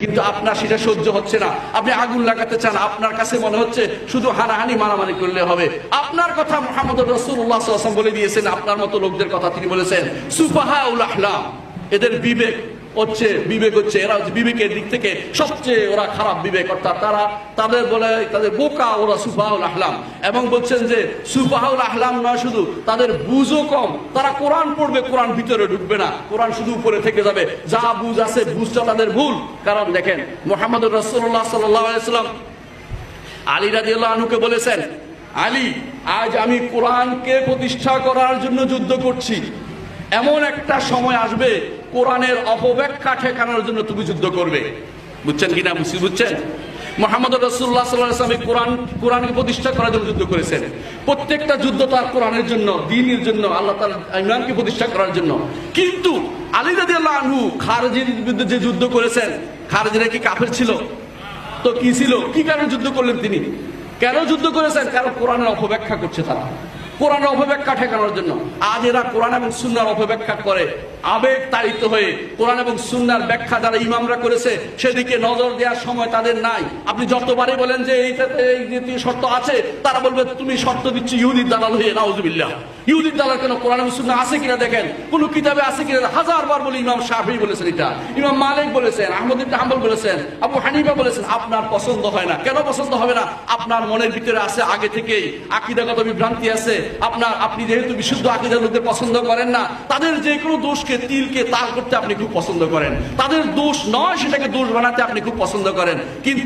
কিন্তু আপনার সেটা সহ্য হচ্ছে না, আপনি আগুন লাগাতে চান, আপনার কাছে মনে হচ্ছে শুধু হানাহানি মারামারি করলে হবে। আপনার কথা মুহাম্মদ রাসূলুল্লাহ সাল্লাল্লাহু আলাইহি ওয়াসাল্লাম বলে দিয়েছেন, আপনার মতো লোকদের কথা তিনি বলেছেন সুফাহাউল আহলাম, এদের বিবেক হচ্ছে এরা হচ্ছে বিবেকের দিক থেকে সবচেয়ে ওরা খারাপ বিবেক, অর্থাৎ তাদের বলে তাদের বোকা, ওরা সুফাহাউল আহলাম। এবং বলছেন যে সুফাহাউল আহলাম নয়, শুধু তাদের বুঝও কম, তারা কোরআন পড়বে কোরআন ভিতরে ঢুকবে না, কোরআন শুধু উপরে থেকে যাবে, যা বুঝ আছে বুঝটা তাদের ভুল। কারণ দেখেন মুহাম্মদ রাসূলুল্লাহ সাল্লাল্লাহু আলাইহি ওয়াসাল্লাম আলী রাদিয়াল্লাহু আনহুকে বলেছেন, আলী আজ আমি কোরআনকে প্রতিষ্ঠা করার জন্য যুদ্ধ করছি, এমন একটা সময় আসবে কোরআনের অপব্যাখ্যা ঠেকানোর জন্য তুমি যুদ্ধ করবে। বুঝছেন কিনা? বুঝছেন? মুহাম্মদ রাসূলুল্লাহ সাল্লাল্লাহু আলাইহি ওয়াসাল্লাম কোরআনকে প্রতিষ্ঠা করার জন্য যুদ্ধ করেছেন। প্রত্যেকটা যুদ্ধ তার কোরআনের জন্য, দ্বীনের জন্য, আল্লাহ তাআলার ঈমানকে প্রতিষ্ঠা করার জন্য। কিন্তু আলী রাদিয়াল্লাহু আনহু খারেজির বিরুদ্ধে যে যুদ্ধ করেছেন, খারেজিরা কি কাফের ছিল? তো কি ছিল? কি কারণে যুদ্ধ করলেন তিনি? কেন যুদ্ধ করেছেন? কারণ কোরআনের অপব্যাখ্যা করছে তারা, কোরআনের অপব্যাখ্যা ঠেকানোর জন্য। আজ এরা কোরআন এবং সুন্নাহর অপব্যাখ্যা করে, আবেগ তাড়িত হয়ে কোরআন এবং সুন্নাহর ব্যাখ্যা যারা ইমামরা করেছে সেদিকে নজর দেওয়ার সময় তাদের নাই। আপনি যতবারই বলেন যে এইটাতে এই দ্বিতীয় শর্ত আছে, তারা বলবে তুমি শর্ত দিচ্ছ ইহুদির দালাল হয়ে, নাউজুবিল্লাহ। ইহুদির দালাল কেন? কোরআন এবং সুন্নাহ আছে কিনা দেখেন, কোন কিতাবে আছে কিনা। হাজারবার বলি, ইমাম শাফিঈ বলেছেন এটা, ইমাম মালিক বলেছেন, আহমদ ইবনে হাম্বল বলেছেন, আবু হানিফা বলেছেন। আপনার পছন্দ হয় না, কেন পছন্দ হবে না? আপনার মনের ভিতরে আছে আগে থেকেই আকীদাগত বিভ্রান্তি আছে। আপনি যেহেতু বিশুদ্ধ আকীদার লোকদের পছন্দ করেন না, তাদের যে কোনো দোষকে তিলকে তাল করতে আপনি খুব পছন্দ করেন, তাদের দোষ নয় সেটাকে দোষ বানাতে আপনি খুব পছন্দ করেন। কিন্তু